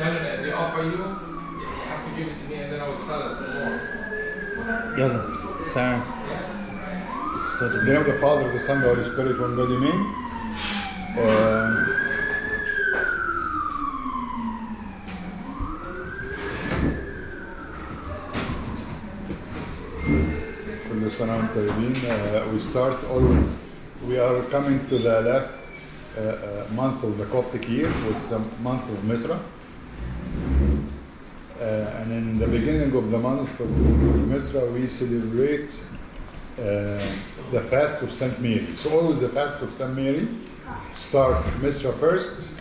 Tell them that they offer you have to give it to me and then I will sell it for more. يلا ساعة. In the name of the Father, the Son, the Holy Spirit, one God, Amen. كل سنة وانتم طيبين. We start always. We are coming to the last month of the Coptic year, which is the month of Misra. And in the beginning of the month of Misra, we celebrate the fast of Saint Mary. So always the fast of Saint Mary start Misra first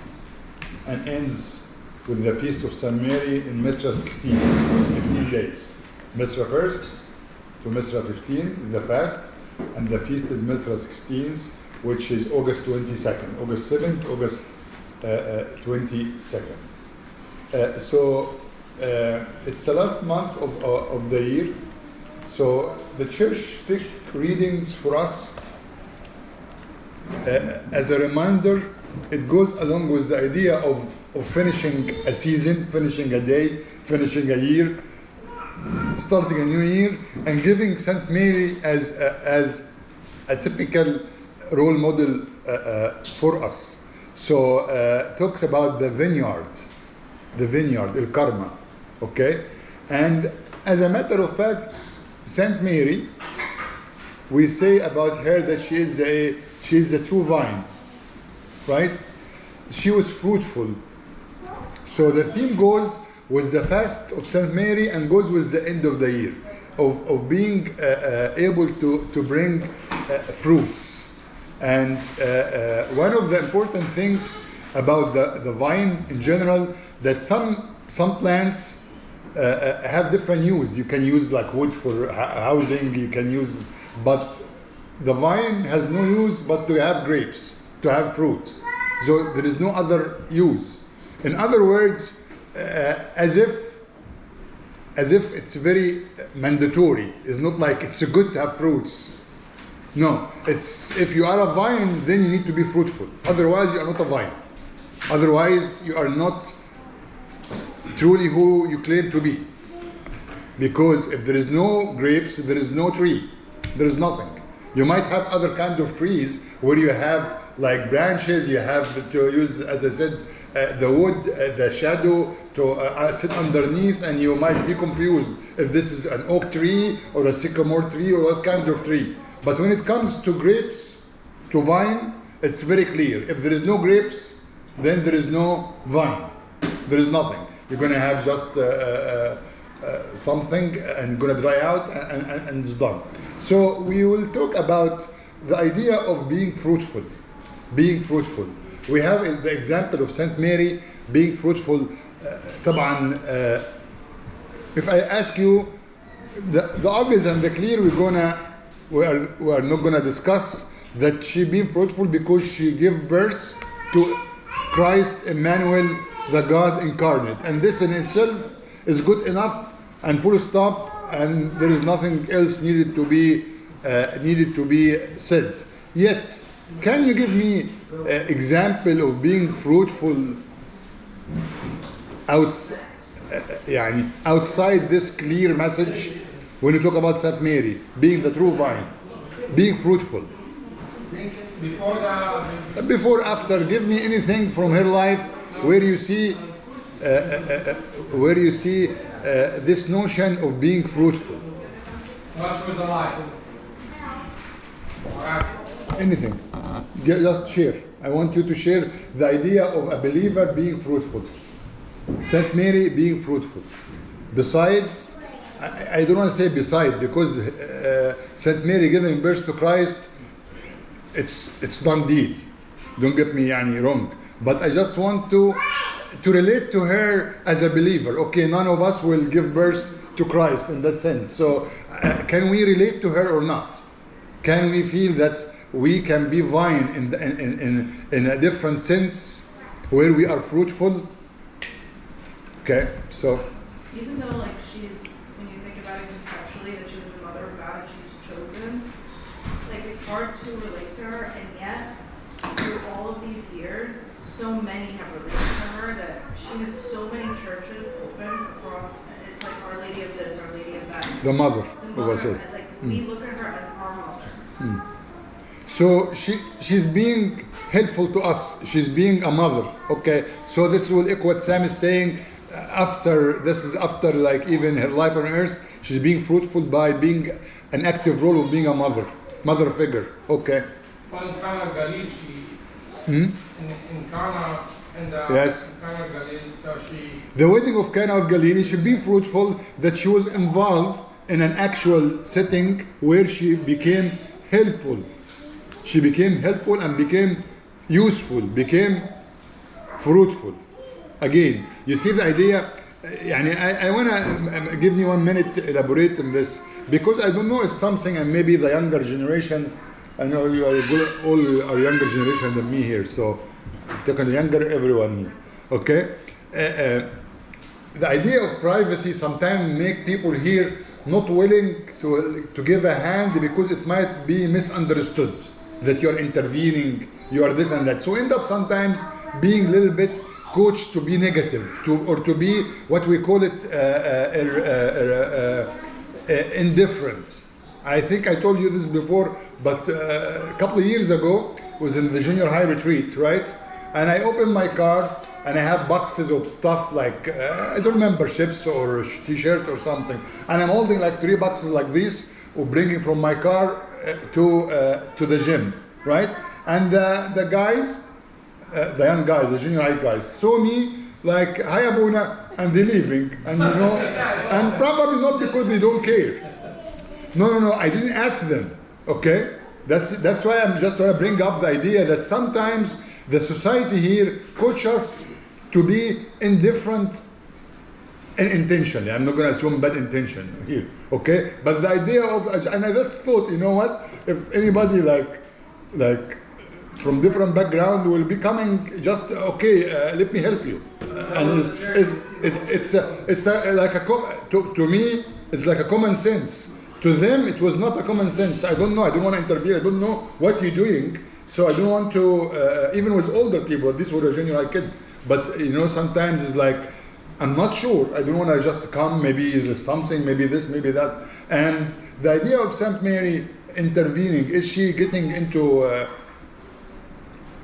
and ends with the feast of Saint Mary in Misra 16, 15 days. Misra first to Misra 15, the fast, and the feast is Misra 16, which is August 22nd, August 7th, August 22nd. It's the last month of the year. So the church pick readings for us as a reminder. It goes along with the idea of finishing a season, finishing a day, finishing a year, starting a new year, and giving Saint Mary as a typical role model for us. So talks about the vineyard, El Karma, okay? And as a matter of fact, Saint Mary, we say about her that she is the true vine, right? She was fruitful. So the theme goes with the fast of Saint Mary and goes with the end of the year, of being able to bring fruits. And one of the important things about the vine in general, that some plants have different use. You can use like wood for housing, you can use, but the vine has no use but to have grapes, to have fruit. So there is no other use. In other words, as if it's very mandatory. It's not like it's good to have fruits. No, it's if you are a vine, then you need to be fruitful. Otherwise, you are not a vine. Otherwise, you are not truly who you claim to be. Because if there is no grapes, there is no tree. There is nothing. You might have other kind of trees where you have like branches, you have to use, as I said, the wood, the shadow to sit underneath, and you might be confused if this is an oak tree or a sycamore tree or what kind of tree. But when it comes to grapes, to vine, it's very clear. If there is no grapes, then there is no vine. There is nothing. You're going to have just something and going to dry out and it's done. So we will talk about the idea of being fruitful. Being fruitful. We have the example of Saint Mary being fruitful. طبعا, if I ask you, the obvious and the clear, we are not gonna discuss that she being fruitful because she gave birth to Christ Emmanuel, the God incarnate, and this in itself is good enough and full stop, and there is nothing else needed to be said. Yet, can you give me an example of being fruitful outside this clear message when you talk about Saint Mary being the true vine, being fruitful? Before, after, give me anything from her life where you see this notion of being fruitful. While she was alive. Anything. Just share. I want you to share the idea of a believer being fruitful. Saint Mary being fruitful. Besides, I don't want to say beside, because Saint Mary giving birth to Christ, it's done deal. Don't get me wrong. But I just want to relate to her as a believer. Okay, none of us will give birth to Christ in that sense. So can we relate to her or not? Can we feel that we can be vine in a different sense where we are fruitful? Okay, so. Even though like she's, when you think about it conceptually, that she was the mother of God and she was chosen, like it's hard to relate to her, and yet through all of these years, so many have related to her that she has so many churches open across. It's like Our Lady of this, Our Lady of that. The mother. The Who was mother, it? and, like we look at her as our mother. So she's being helpful to us. She's being a mother. Okay. So this will echo what Sam is saying. After like even her life on earth, she's being fruitful by being an active role of being a mother figure. Okay. Well, in Cana Galil, in Cana, and Yes. Cana Galil, so The wedding of Cana of Galilee, she being fruitful that she was involved in an actual setting where she became helpful. She became helpful and became useful, became fruitful. Again, you see the idea. I want to give me 1 minute to elaborate on this because I don't know it's something, and maybe the younger generation. I know you are all are younger generation than me here, so talking younger everyone here. Okay, the idea of privacy sometimes make people here not willing to give a hand because it might be misunderstood that you're intervening, you are this and that. So end up sometimes being a little bit coached to be negative, or to be what we call it indifferent. I think I told you this before, but a couple of years ago, was in the junior high retreat, right? And I opened my car and I have boxes of stuff like, I don't remember, chips or t-shirt or something. And I'm holding like 3 boxes like this, or bringing from my car to the gym, right? And the guys, the young guys, the junior high guys, saw me like, hi Abuna, and they're leaving. And you know, and probably not because they don't care. No, I didn't ask them, okay? That's why I'm just trying to bring up the idea that sometimes the society here coach us to be indifferent and intentionally. I'm not going to assume bad intention here, okay? But the idea of, and I just thought, you know what? If anybody like from different background will be coming, just okay, let me help you. And to me, it's like a common sense. To them, it was not a common sense. I don't know. I don't want to interfere. I don't know what you're doing. So I don't want to, even with older people, these were junior high kids. But you know, sometimes it's like, I'm not sure. I don't want to just come. Maybe there's something. Maybe this. Maybe that. And the idea of St. Mary intervening, is she getting into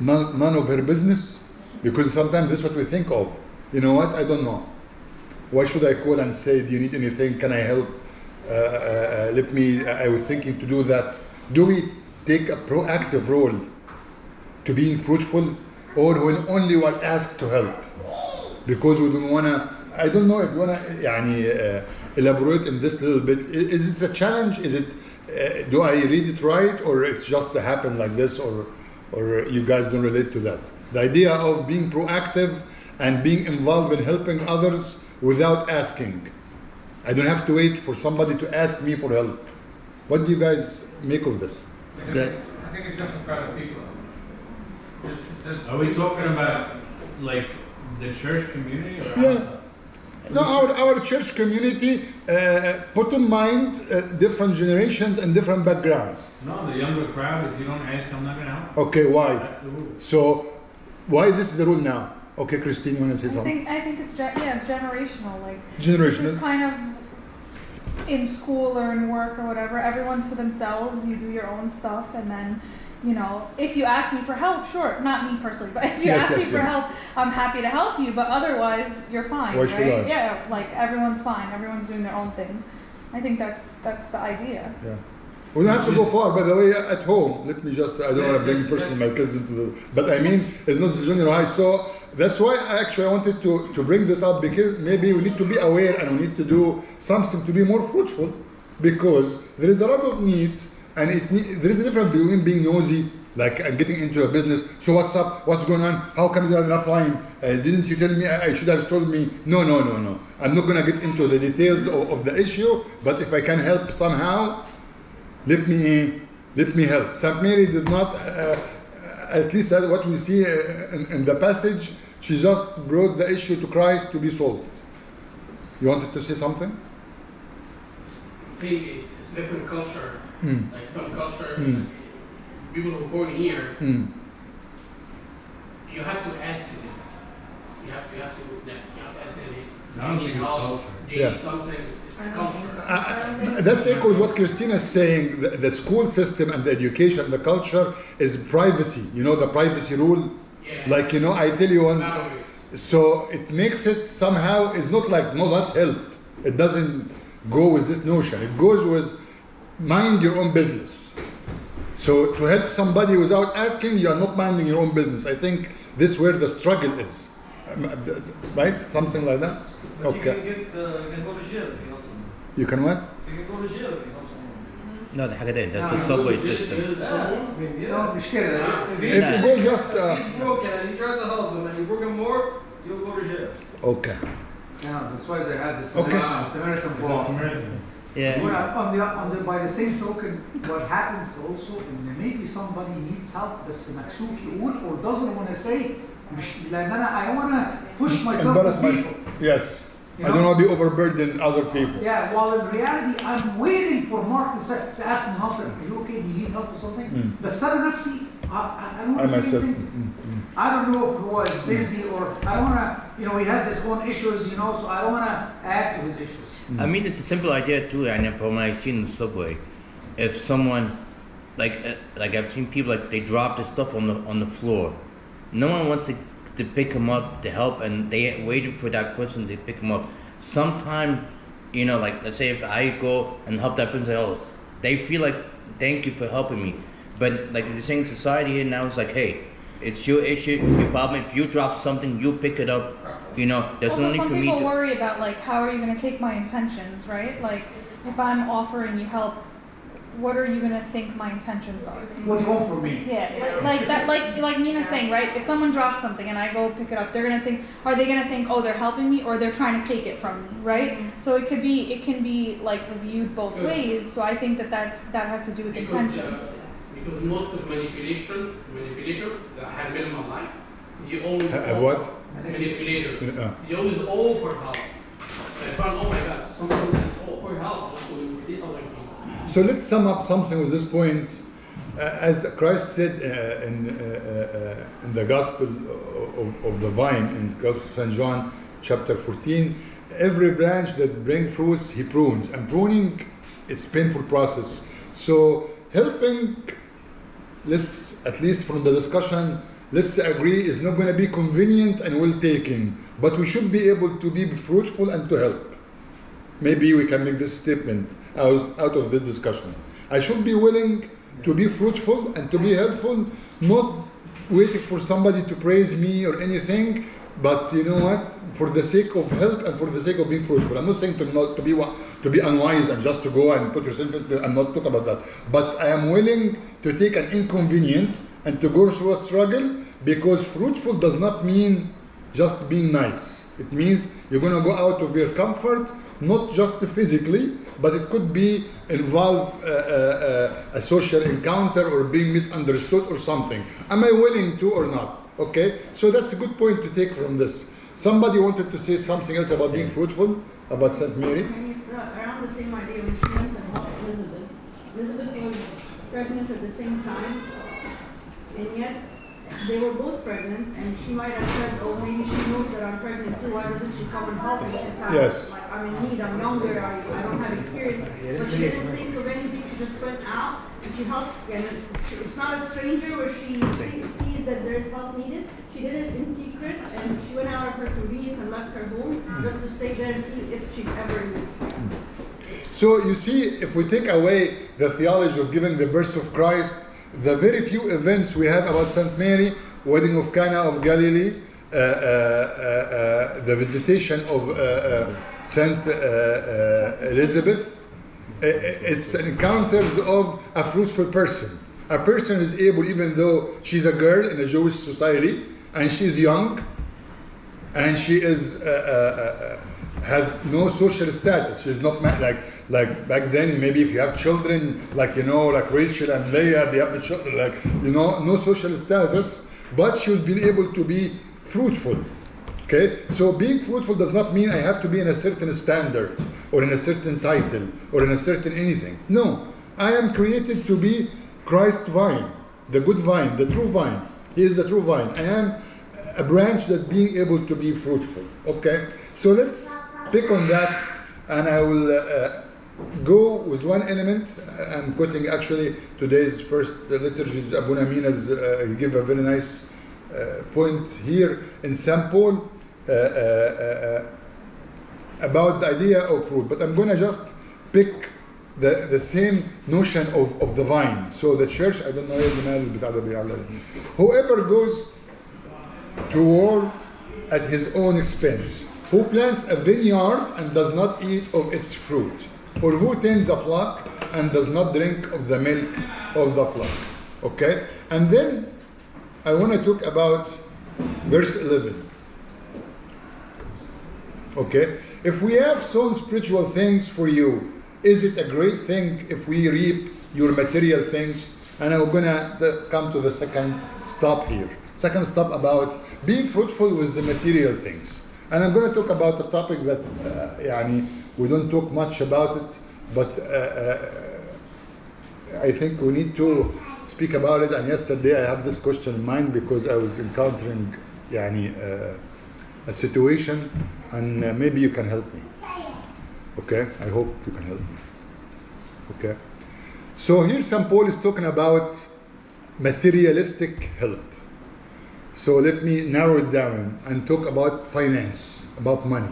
none of her business? Because sometimes this is what we think of. You know what? I don't know. Why should I call and say, do you need anything? Can I help? I was thinking to do that. Do we take a proactive role to being fruitful, or when only one asked to help? Because we don't want to, I don't know if you want to elaborate in this little bit. Is it a challenge? Is it, do I read it right, or it's just to happen like this, or you guys don't relate to that? The idea of being proactive and being involved in helping others without asking. I don't have to wait for somebody to ask me for help. What do you guys make of this? I think it's different kind of people. Are we talking about like the church community? Or Yeah. No, our church community, put in mind different generations and different backgrounds. No, the younger crowd, if you don't ask, I'm not going to help. Okay, why? That's the rule. So, why this is the rule now? Okay, Christine, you want to say something? I think it's it's generational. Like Generational. It's kind of in school or in work or whatever. Everyone's to themselves. You do your own stuff, and then, you know, if you ask me for help, sure, not me personally, but if you ask me for help, I'm happy to help you. But otherwise, you're fine. Why right? should I? Yeah, like everyone's fine. Everyone's doing their own thing. I think that's the idea. Yeah. We don't have to go far, by the way, at home. Let me just, I don't want to bring personally my kids into the, but I mean, it's not the junior high. So that's why I wanted to bring this up, because maybe we need to be aware and we need to do something to be more fruitful, because there is a lot of need, and there is a difference between being nosy, like getting into a business. So what's up? What's going on? How come you don't have enough line? Didn't you tell me? I should have told me. No. I'm not going to get into the details of the issue, but if I can help somehow, let me help. St. Mary did not, at least what we see in the passage, she just brought the issue to Christ to be solved. You wanted to say something? See, it's a different culture. Like some cultures, people who are born here, you have to ask them. You have to ask them. I don't they need think it's help, culture. they Yeah. need something, it's culture. That echoes what Christina is saying. The school system and the education, the culture is privacy. You know, the privacy rule. Yeah. Like, you know, I tell you one. Boundaries. So it makes it somehow, it's not like, no, that help. It doesn't go with this notion. It goes with mind your own business. So to help somebody without asking, you are not minding your own business. I think this is where the struggle is. Right? Something like that? But Okay. you can go to jail if you help someone. You can what? You can go to jail if you help someone. No, ده حاجة تانية. That's the subway system. Yeah, I mean, yeah. مش كده. If If you go just... he's broken and you try to help him and you broke him more, you'll go to jail. okay. Yeah, that's why they have this Okay. Samaritan law. Yeah. Well, by the same token, what happens also, and maybe somebody needs help, بس مكسوف يقول or doesn't want to say, مش لأن أنا I want to push myself Embarrass to my... people. Yes. You I don't want to be overburdened other people. Yeah, while in reality, I'm waiting for Mark to ask me, Nasser, are you okay? Do you need help with something? بس أنا نفسي, I don't want to say anything. I don't know if he was busy or I don't want to, you know, he has his own issues, you know, so I don't want to add to his issues. I mean, it's a simple idea too. And from what I've seen in the subway, if someone, like I've seen people like they drop the stuff on the floor, no one wants to pick them up to help, and they waited for that person to pick them up. Sometime, you know, like let's say if I go and help that person else, they feel like thank you for helping me, but like you're saying, society here now is like, hey, it's your issue, your problem. If you drop something, you pick it up. You know, there's Also, only some for me people to. worry about like, how are you going to take my intentions, right? Like, if I'm offering you help, what are you going to think my intentions are? What do you want from me? Yeah, like that, like Mina's saying, right? If someone drops something and I go pick it up, they're gonna think, are they gonna think, oh, they're helping me, or they're trying to take it from me, right? So it can be like viewed both ways. So I think that has to do with intention. Because most of manipulator that have been in my life, they always What? manipulator. Yeah. They always offer help. So I found, oh my God, someone that offer help. I was like, So let's sum up something with this point. As Christ said in the Gospel of the Vine, in the Gospel of St. John, chapter 14, every branch that brings fruits, he prunes. And pruning, it's a painful process. So helping, let's, at least from the discussion, let's agree, is not going to be convenient and well-taken. But we should be able to be fruitful and to help. Maybe we can make this statement out of this discussion. I should be willing to be fruitful and to be helpful, not waiting for somebody to praise me or anything, but you know what? For the sake of help and for the sake of being fruitful. I'm not saying to be unwise and just to go and put yourself into, I'm not talking about that. But I am willing to take an inconvenience and to go through a struggle, because fruitful does not mean just being nice. It means you're going to go out of your comfort, not just physically, but it could be involve a social encounter or being misunderstood or something. Am I willing to or not? Okay, so that's a good point to take from this. Somebody wanted to say something else about being fruitful, about St. Mary. And it's around the same idea when she went and helped Elizabeth. Elizabeth was pregnant at the same time, and yet they were both pregnant, and she might have said, oh, maybe she knows that I'm pregnant too, why doesn't she come and help me? Yes. Like, I'm in need, I'm younger, I don't have experience. But she didn't think of anything, she just went out and she helped. And it's not a stranger where she sees that there's help needed. She did it in secret, and she went out of her convenience and left her home just to stay there and see if she's ever in need. So you see, if we take away the theology of giving the birth of Christ, the very few events we have about St. Mary, wedding of Cana of Galilee, the visitation of St. Elizabeth, it's encounters of a fruitful person. A person who is able, even though she's a girl in a Jewish society, and she's young, and she is have no social status. She's not like back then. Maybe if you have children, like you know, like Rachel and Leah, they have the children, like you know, no social status. But she's been able to be fruitful. Okay, so being fruitful does not mean I have to be in a certain standard or in a certain title or in a certain anything. No, I am created to be Christ vine, the good vine, the true vine. He is the true vine. I am a branch that being able to be fruitful. Okay, so let's pick on that, and I will go with one element. I'm quoting actually today's first liturgies. Abuna Mina's he gave a very nice point here in St. Paul about the idea of fruit, but I'm going to just pick the same notion of the vine. So the church, I don't know, whoever goes to war at his own expense, who plants a vineyard and does not eat of its fruit, or who tends a flock and does not drink of the milk of the flock. Okay? And then I want to talk about verse 11. Okay? If we have sown spiritual things for you, is it a great thing if we reap your material things? And I'm going to come to the second stop here. Second stop about being fruitful with the material things. And I'm going to talk about a topic that we don't talk much about it, but I think we need to speak about it. And yesterday I had this question in mind because I was encountering a situation, and maybe you can help me. Okay, I hope you can help me. Okay, so here St. Paul is talking about materialistic help. So let me narrow it down and talk about finance, about money.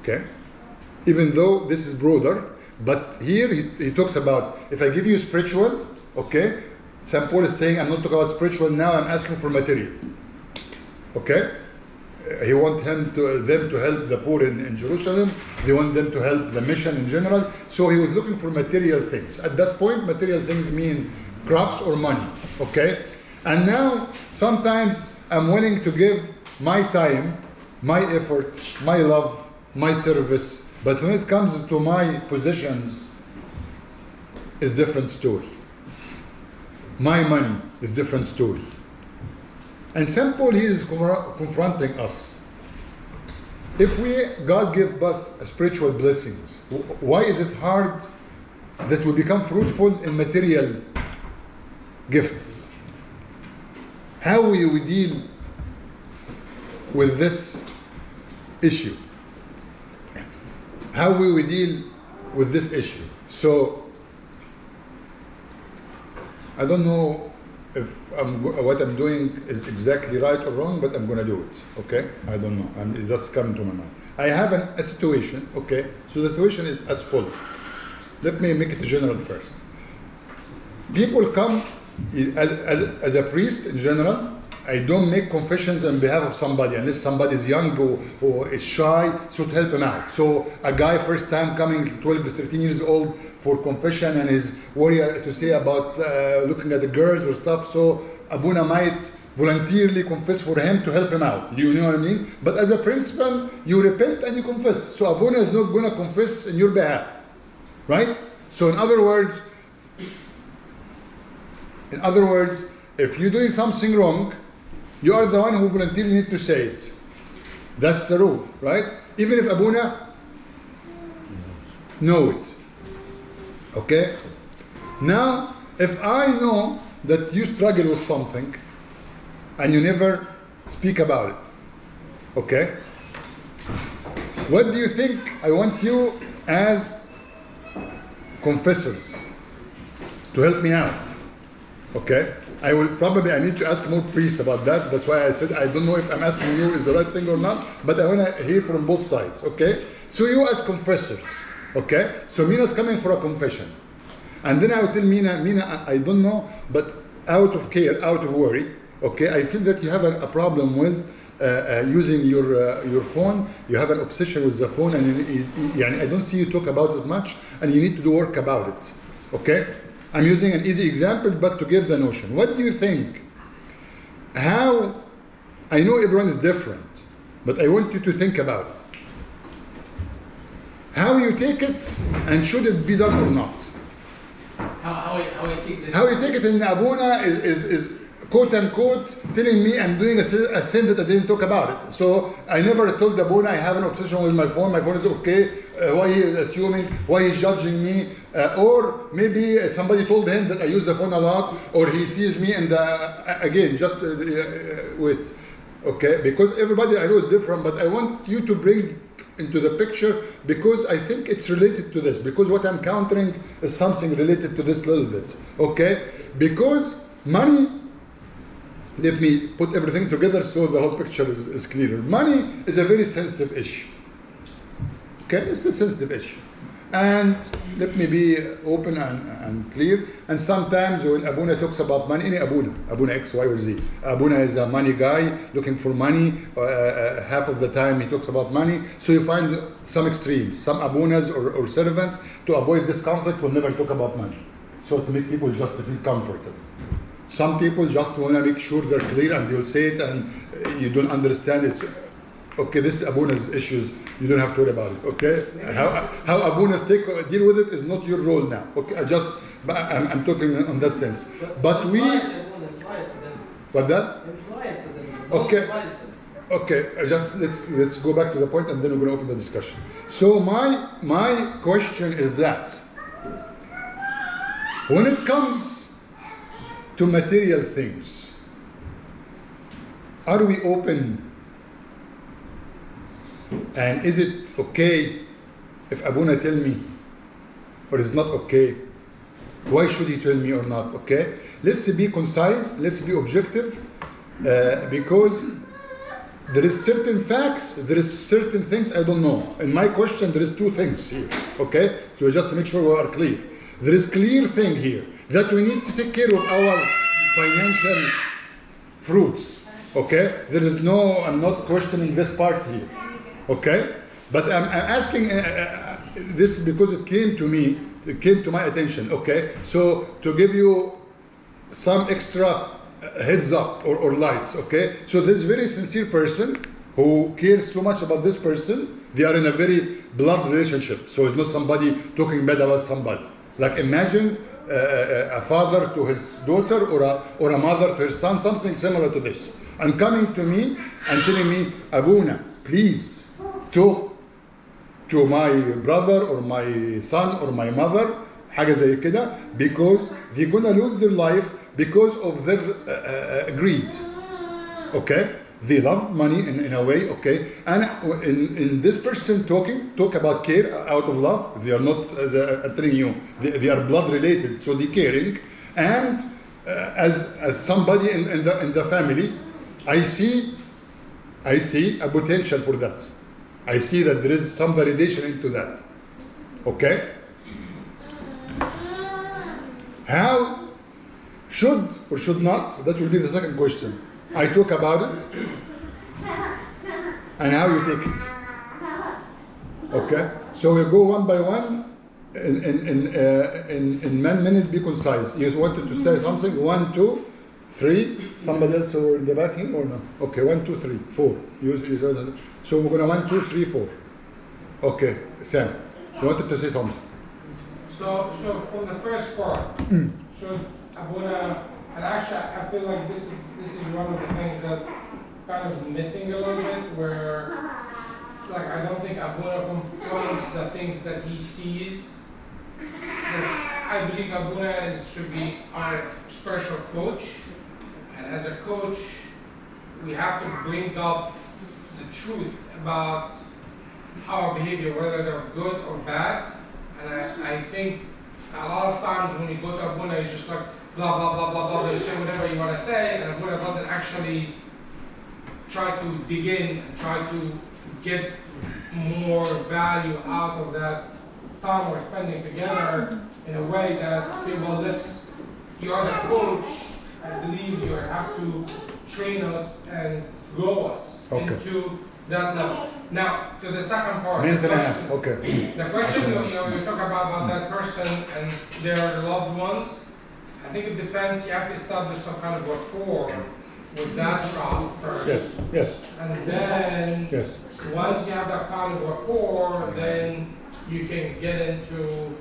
Okay, even though this is broader, but here he talks about if I give you spiritual. Okay, St. Paul is saying I'm not talking about spiritual now. I'm asking for material. Okay. He wants them to help the poor in Jerusalem. They want them to help the mission in general. So he was looking for material things. At that point, material things mean crops or money. Okay? And now, sometimes I'm willing to give my time, my effort, my love, my service. But when it comes to my possessions, it's different story. My money is different story. And St. Paul here is confronting us. If God give us spiritual blessings, why is it hard that we become fruitful in material gifts? How will we deal with this issue? How will we deal with this issue? So, I don't know if what I'm doing is exactly right or wrong, but I'm going to do it. Okay? I don't know. It's just coming to my mind. I have a situation. Okay? So the situation is as follows. Let me make it general first. People come as a priest in general. I don't make confessions on behalf of somebody unless somebody is young or is shy, so to help him out. So a guy first time coming 12 to 13 years old for confession and is worried to say about looking at the girls or stuff, so Abuna might voluntarily confess for him to help him out. You know what I mean? But as a principle, you repent and you confess. So Abuna is not going to confess in your behalf. Right? So in other words, if you're doing something wrong, you are the one who voluntarily need to say it. That's the rule, right? Even if Abuna know it. Okay? Now, if I know that you struggle with something and you never speak about it, okay? What do you think I want you as confessors to help me out? Okay? I need to ask more priests about that. That's why I said I don't know if I'm asking you is the right thing or not, but I want to hear from both sides, okay? So you as confessors, okay? So Mina's coming for a confession. And then I will tell Mina, I don't know, but out of care, out of worry, okay, I feel that you have a problem with using your phone. You have an obsession with the phone, and I don't see you talk about it much, and you need to do work about it, okay? I'm using an easy example, but to give the notion. What do you think? How, I know everyone is different, but I want you to think about it. How you take it, and should it be done or not? How I take this? How you take it in Abuna is quote unquote telling me I'm doing a sin that I didn't talk about it. So I never told Abuna I have an obsession with my phone is okay. Why he is assuming, why he's judging me, or maybe somebody told him that I use the phone a lot, or he sees me and again, just wait, okay? Because everybody I know is different, but I want you to bring into the picture because I think it's related to this. Because what I'm countering is something related to this little bit. Okay? Because money, let me put everything together so the whole picture is clearer. Money is a very sensitive issue. Okay? It's a sensitive issue. And let me be open and clear. And sometimes when Abuna talks about money, any Abuna X, Y, or Z. Abuna is a money guy looking for money. Half of the time he talks about money. So you find some extremes. Some Abunas or servants, to avoid this conflict, will never talk about money. So to make people just feel comfortable. Some people just want to make sure they're clear and they'll say it and you don't understand it. Okay, this is Abuna's issues. You don't have to worry about it. Okay, how Abunas deal with it is not your role now. Okay, I'm talking on that sense. But we, what that? Okay, okay. Just let's go back to the point and then we're going to open the discussion. So my question is that when it comes to material things, are we open? And is it okay if Abuna tell me, or is not okay? Why should he tell me or not? Okay, let's be concise, let's be objective, because there is certain facts, there is certain things I don't know. In my question, there is two things here. Okay, so just to make sure we are clear, there is clear thing here that we need to take care of our financial fruits. Okay, there is no, I'm not questioning this part here. Okay, but I'm asking this because it came to my attention. Okay, so to give you some extra heads up or lights. Okay, so this very sincere person who cares so much about this person, they are in a very blood relationship. So it's not somebody talking bad about somebody. Like imagine a father to his daughter or a mother to her son, something similar to this, and coming to me and telling me, Abuna, please talk to my brother or my son or my mother, حاجة زي كده, because they're gonna lose their life because of their greed. Okay, they love money in a way. Okay, and in this person talk about care out of love. They are not, as I'm telling you, they are blood related, so they caring. And as somebody in the family, I see a potential for that. I see that there is some validation into that. Okay? How should or should not? That will be the second question. I talk about it and how you take it. Okay? So we go one by one. In 1 minute, be concise. You wanted to say something? 1, 2, 3. Somebody else in the back here or no? Okay, 1, 2, 3, 4. So we're gonna 1, 2, 3, 4. Okay, Sam, you wanted to say something? So from the first part, should Abuna, and actually I feel like this is one of the things that kind of missing a little bit, where like I don't think Abuna confronts the things that he sees. I believe Abuna should be our spiritual coach, and as a coach, we have to bring up the truth about our behavior, whether they're good or bad. And I think a lot of times when you go to Abuna, it's just like blah blah blah blah blah. You say whatever you want to say, and Abuna doesn't actually try to dig in and try to get more value out of that time we're spending together in a way that, okay, well, you are the coach. I believe you have to train us and grow us into that level. Now, to the second part. Minute and a half. Okay. The question you talk about that person and their loved ones, I think it depends. You have to establish some kind of rapport with that child first. Yes. Yes. And then once you have that kind of rapport, then you can get into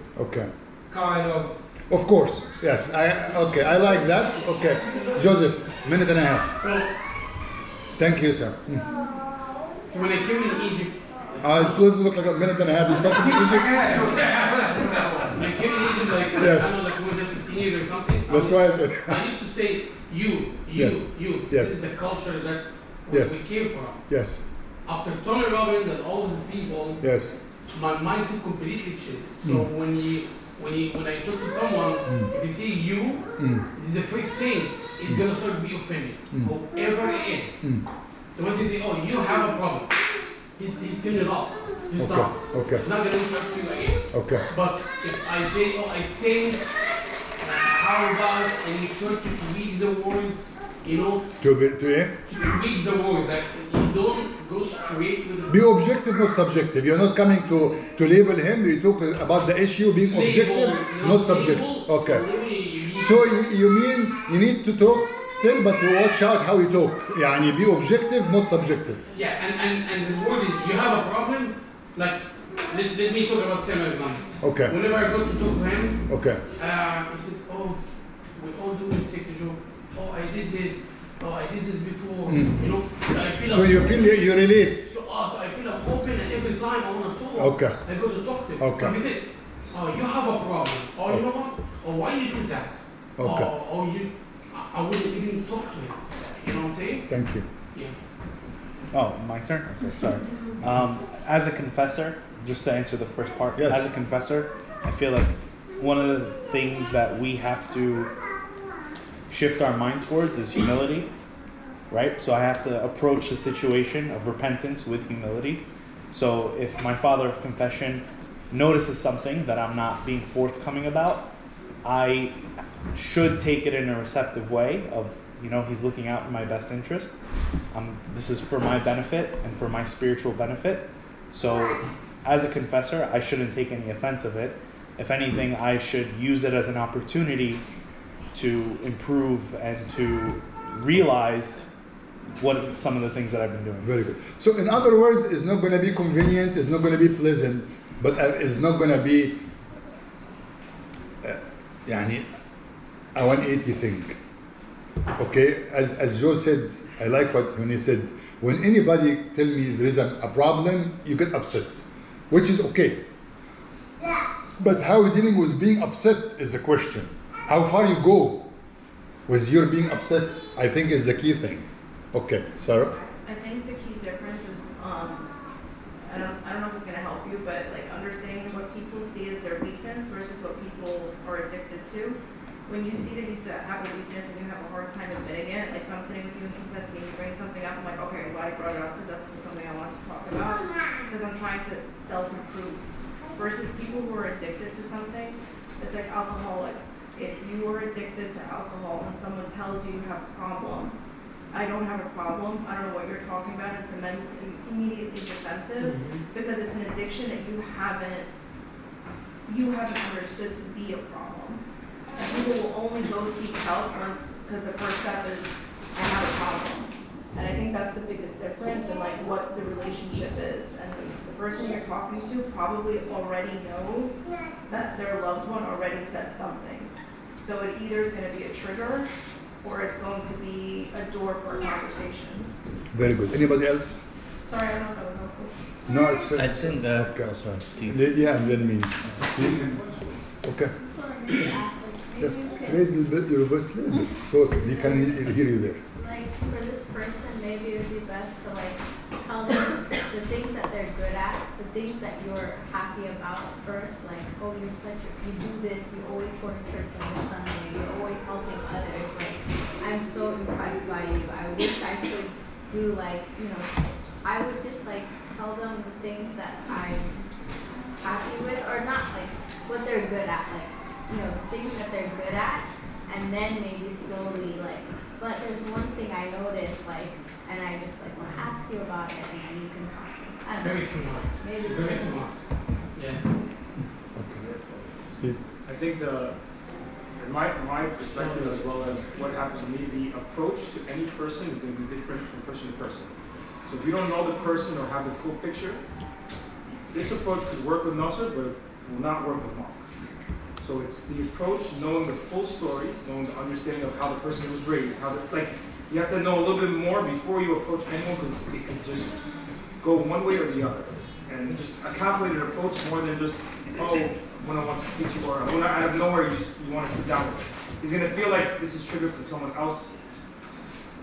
kind of. Of course. Yes. I like that. Okay. Joseph, minute and a half. Thank you, sir. So when they came to Egypt, it doesn't look like a minute and a half. You started in Egypt. They came to Egypt like I don't know, like more than 15 years or something. That's right. I used to say you. Yes. This is the culture that we came from. Yes. After Tony Robbins and all these people, Yes. my mindset completely changed. So when I talk to someone, if you see you, this is the first thing, it's gonna start to be offended, whoever it is. So once you say, oh, you have a problem, he's turning it off. He's done. Okay. He's not gonna interrupt you again. Okay. But if I say, oh, I think, how about, and you try to tweak the words, you know, To tweak the words, like you don't go straight with be objective, not subjective. You're not coming to label him. You talk about the issue being objective, not subjective. Okay. So you mean you need to talk still, but to watch out how you talk. يعني be objective, not subjective. Yeah, and the word is you have a problem. Like let me talk about Sam example. Okay. Whenever I go to talk to him, Okay. he said, oh, we all do mistakes, Joe. Oh, I did this. Oh, I did this before. You know, so I feel. So you feel you relate. So I feel I'm open, and every time I want to talk, Okay. I go to talk to him. Okay. If he said, oh, you have a problem. Oh, you know what? Oh, why you do that? Okay. Oh, I wouldn't even talk to him. You know what I'm saying? Thank you. Yeah. Oh, my turn? Okay, sorry. As a confessor, just to answer the first part, Yes. as a confessor, I feel like one of the things that we have to shift our mind towards is humility, right? So I have to approach the situation of repentance with humility. So if my father of confession notices something that I'm not being forthcoming about, I should take it in a receptive way of, you know, he's looking out for my best interest. This is for my benefit and for my spiritual benefit. So as a confessor, I shouldn't take any offense of it. If anything, I should use it as an opportunity to improve and to realize what some of the things that I've been doing. Very good. So in other words, it's not going to be convenient, it's not going to be pleasant, but it's not going to be يعني a 180 thing. Okay, as Joe said, I like when he said, when anybody tell me there is a problem, you get upset, which is okay. But how dealing with being upset is the question. How far you go with your being upset, I think is the key thing. Okay, Sarah? I think the key difference is, I don't know if it's gonna help you, but like understanding what people see as their weakness versus what people are addicted to. When you see that you have a weakness and you have a hard time admitting it, like if I'm sitting with you and confessing and you bring something up, I'm like, okay, I'm glad you brought it up because that's something I want to talk about because I'm trying to self-improve. Versus people who are addicted to something, it's like alcoholics. If you are addicted to alcohol and someone tells you you have a problem, I don't have a problem, I don't know what you're talking about, it's immediately defensive because it's an addiction that you haven't understood to be a problem. And people will only go seek help once, because the first step is, I have a problem. And I think that's the biggest difference in like what the relationship is. And the person you're talking to probably already knows that their loved one already said something. So it either is going to be a trigger or it's going to be a door for a conversation. Very good. Anybody else? Sorry, I don't know if that was helpful. No, it's... I think that... Okay. Oh, sorry, Steve. Yeah, and then me. Okay. Yes, raise your voice a little bit so they can hear you there. Like for this person, maybe it would be best to like tell them the things that they're good at, the things that you're happy about first. Like, oh, you do this, you always go to church on a Sunday, you're always helping others. Like, I'm so impressed by you. I wish I could do like, you know, I would just like tell them the things that I'm happy with, or not like what they're good at, like, you know, things that they're good at, and then maybe slowly like, but there's one thing I noticed, like, and I just like want to ask you about it, and then you can talk to me. I don't know. Very smart. Maybe Very smart. Yeah. Okay. Steve? I think in my perspective, as well as what happened to me, the approach to any person is going to be different from person to person. So if you don't know the person or have the full picture, this approach could work with Nasser, but it will not work with Mark. So it's the approach, knowing the full story, knowing the understanding of how the person was raised, you have to know a little bit more before you approach anyone, because it can just go one way or the other. And just a calculated approach more than just, oh, when I want to speak to you, or when out of nowhere you want to sit down with him. He's going to feel like this is triggered from someone else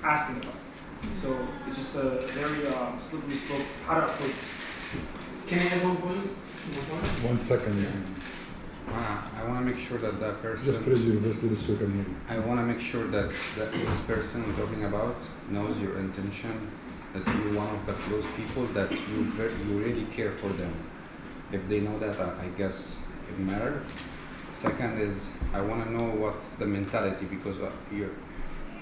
asking about it. So it's just a very slippery slope how to approach it. Can I add one point? 1 second. I want to make sure that that person. Just raise your voice, please, so you can hear. I want to make sure that this person we're talking about knows your intention, that you're one of the close people, that you really care for them. If they know that, I guess it matters. Second is, I want to know what's the mentality, because you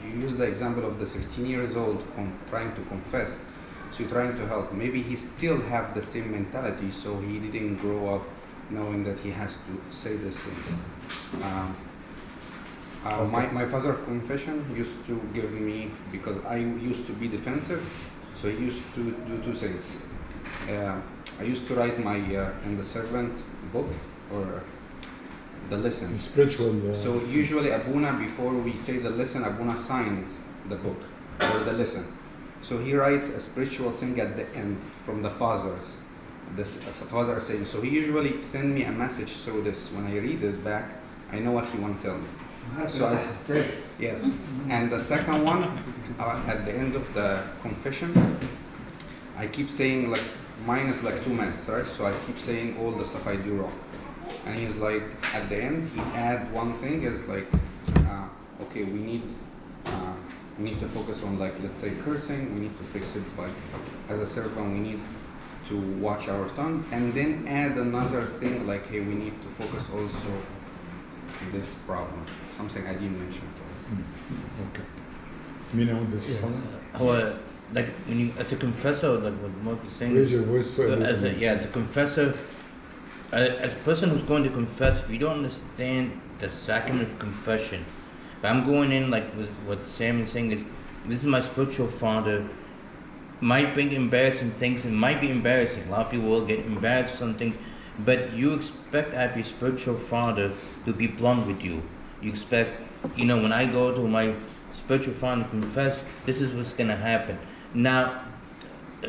use the example of the 16 years old trying to confess, so you're trying to help. Maybe he still have the same mentality, so he didn't grow up knowing that he has to say these things. My father of confession used to give me, because I used to be defensive, so he used to do two things. I used to write my in the servant book, or the lesson. Spiritual. So usually Abuna, before we say the lesson, Abuna signs the book or the lesson. So he writes a spiritual thing at the end from the fathers. This father saying. So he usually send me a message through this. When I read it back, I know what he want to tell me. So yes. And the second one, at the end of the confession, I keep saying, like, mine is like 2 minutes, right? So I keep saying all the stuff I do wrong. And he's like, at the end, he add one thing, is like, okay, we need to focus on, like, let's say cursing, we need to fix it, like, as a servant, we need to watch our tongue, and then add another thing, like, hey, we need to focus also on this problem, something I didn't mention. Okay. Mina, what this? How, like, when you, as a confessor, like what Mark is saying, raise your voice. So as a confessor, as a person who's going to confess, if you don't understand the sacrament of confession, if I'm going in, like with what Sam is saying, is this is my spiritual father, might bring embarrassing things, and might be embarrassing. A lot of people will get embarrassed for some things, but you expect out of your spiritual father to be blunt with you. You expect, when I go to my spiritual father to confess, this is what's going to happen. Now,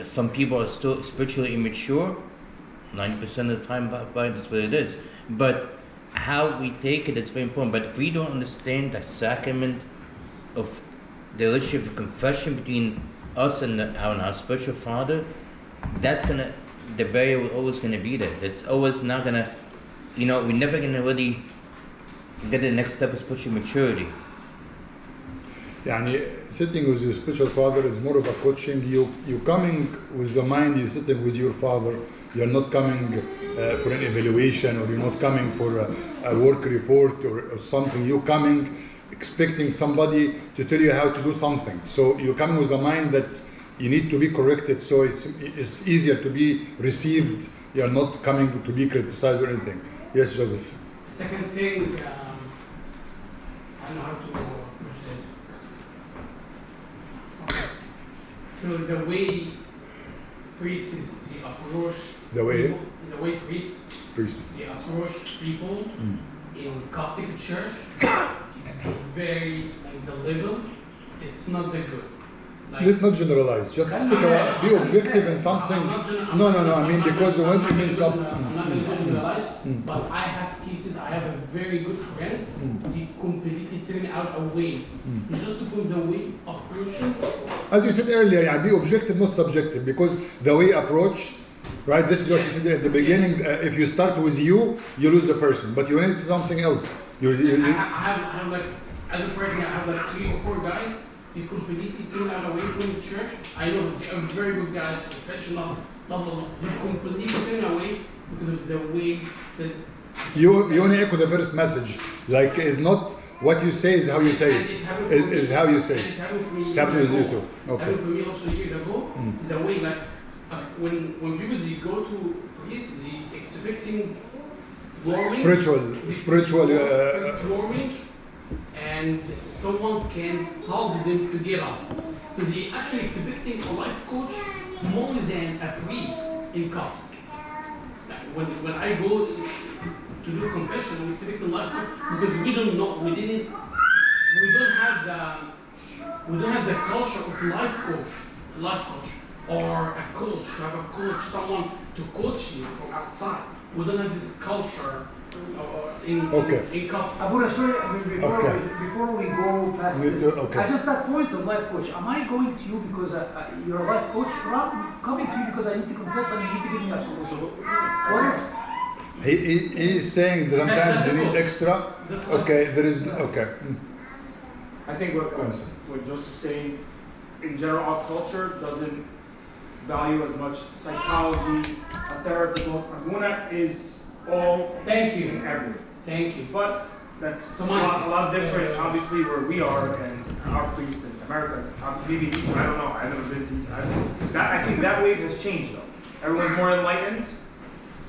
some people are still spiritually immature, 90% of the time, that's what it is. But how we take it is very important. But if we don't understand the sacrament of the relationship of confession between us and our spiritual father, the barrier was always going to be there. It's always not going to, we're never going to really get to the next step of spiritual maturity. Sitting with your spiritual father is more of a coaching. You coming with the mind, you're sitting with your father. You're not coming for an evaluation, or you're not coming for a work report or something. You're coming expecting somebody to tell you how to do something. So you're coming with a mind that you need to be corrected, so it's easier to be received. You're not coming to be criticized or anything. Yes, Joseph. Second thing, I don't know how to push this. Okay. So the way priests approach priests they approach people in Coptic church, it's very, like, the level, it's not that good. Like, let's not generalize. Just speak about, be objective in something. No. I mean, because when you mean I'm not going to generalize, but I have cases. I have a very good friend. He completely turned out away, just from the way approaching. As you said earlier, be objective, not subjective, because the way approach. Right, this is what you said at the beginning. If you start with you lose the person, but you need something else. I have like, as a friend, I have like 3 or 4 guys. They completely turned out away from the church. I know they're very good guys, professional, blah blah blah. They completely turned away because of the way that you only echo the first message. Like, it's not what you say, is how you say it. Is how you say it. It happened for me. Happened with you too. Okay. Happened for me also years ago. The way, like, when people they go to priests, they expecting spiritual warming, and someone can help them to get up. So they actually expecting a life coach more than a priest in Coptic. Like when I go to do confession, I'm expecting a life coach because we don't have the culture of life coach. or a coach, you have a coach, someone to coach you from outside. We don't have this culture in couple. Abuna, sorry, before we go past this, I just that point of life coach. Am I going to you because you're a life coach, or I'm coming to you because I need to confess and you need to give me absolution? What is? He's saying that sometimes you need extra. Okay, there is I think what Joseph's saying, in general, our culture doesn't value as much psychology, a therapy. Abuna is all in everything. Thank you. But that's a lot different, obviously, where we are and our priest in America. Maybe, I don't know, I've never been to. I think that wave has changed, though. Everyone's more enlightened.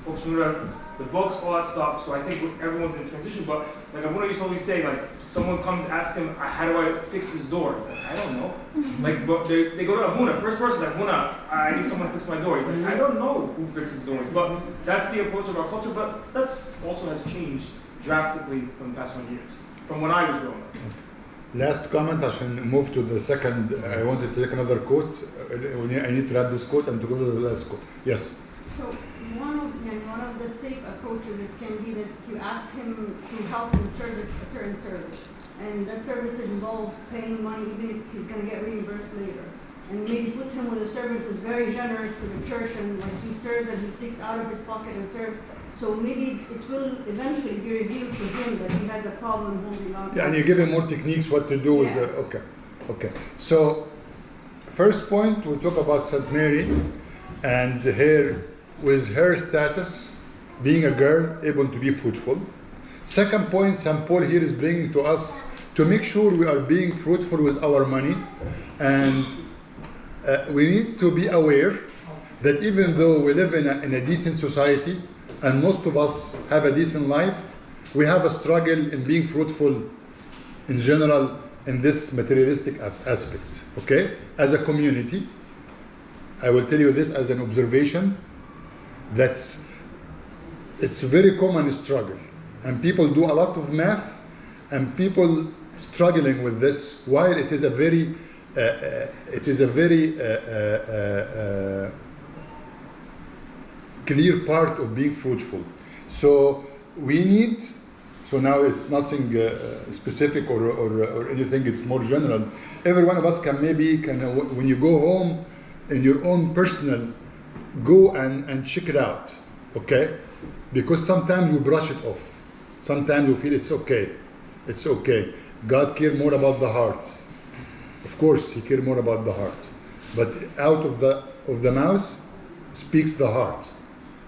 Folks know the books, all that stuff. So I think everyone's in transition. But like Abuna used to always say, like, someone comes, asks him, how do I fix this door? He's like, I don't know. Like, but they go to Abuna. First person's like, Abuna, I need someone to fix my door. He's like, I don't know who fixes doors. But that's the approach of our culture. But that's also has changed drastically from the past 1 year, from when I was growing up. Last comment, I should move to the second. I wanted to take another quote. I need to wrap this quote and to go to the last quote. Yes. So one of the safe approaches it can be that you ask him to help in service a certain service, and that service involves paying money even if he's going to get reimbursed later. And maybe put him with a servant who's very generous to the church, and when he serves and he takes out of his pocket and serves. So maybe it will eventually be revealed to him that he has a problem holding on. Yeah, and you give him more techniques what to do. Yeah. Okay. So, first point, we talk about St. Mary and with her status, being a girl, able to be fruitful. Second point, St. Paul here is bringing to us to make sure we are being fruitful with our money, and we need to be aware that even though we live in a decent society, and most of us have a decent life, we have a struggle in being fruitful in general in this materialistic aspect, okay? As a community, I will tell you this as an observation, it's a very common struggle, and people do a lot of math, and people struggling with this, while it is a very clear part of being fruitful. So we need, so now it's nothing specific or anything, it's more general. Every one of us can when you go home in your own personal, go and check it out, okay? Because sometimes we brush it off. Sometimes we feel it's okay. God cares more about the heart. Of course, He cares more about the heart. But out of the mouth speaks the heart.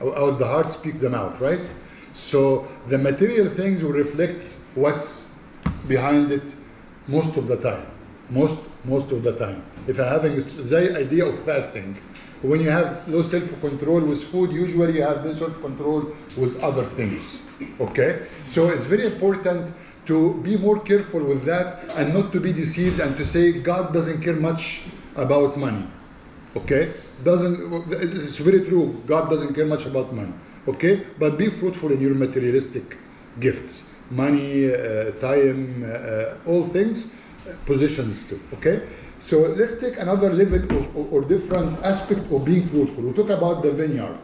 Out the heart speaks the mouth, right? So the material things will reflect what's behind it most of the time. Most of the time. If I'm having the idea of fasting, when you have low self-control with food, usually you have this self-control with other things, okay? So it's very important to be more careful with that and not to be deceived and to say God doesn't care much about money, okay? It's very true, God doesn't care much about money, okay? But be fruitful in your materialistic gifts, money, time, all things, positions too, okay? So let's take another level or different aspect of being fruitful. We talk about the vineyard,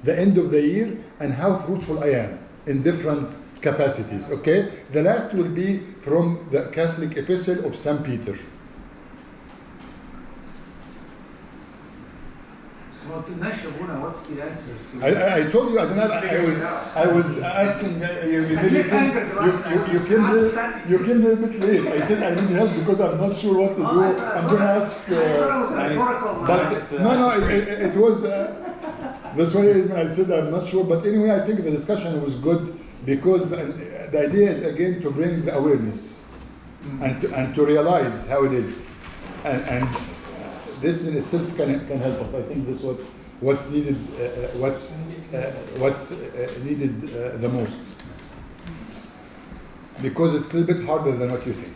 the end of the year, and how fruitful I am in different capacities, okay? The last will be from the Catholic Epistle of St. Peter. So what's the answer to I told you, I was asking, you came a bit late. I said I need help because I'm not sure what to do. I'm going to ask. It was, that's why I said I'm not sure. But anyway, I think the discussion was good because the idea is again to bring the awareness and to realize how it is. And this in itself can help us. I think this is what's needed. What's needed the most, because it's a little bit harder than what you think.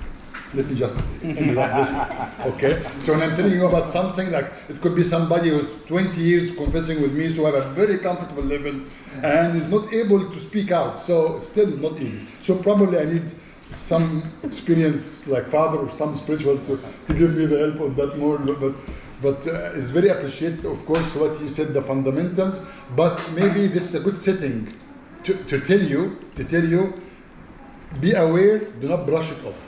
Let me just end up this way. Okay. So when I'm telling you about something, like it could be somebody who's 20 years confessing with me, so have a very comfortable level, and is not able to speak out. So still, it's not easy. So probably I need some experience like father or some spiritual to give me the help on that more. But But it's very appreciated, of course, what you said, the fundamentals. But maybe this is a good setting to tell you, be aware, do not brush it off.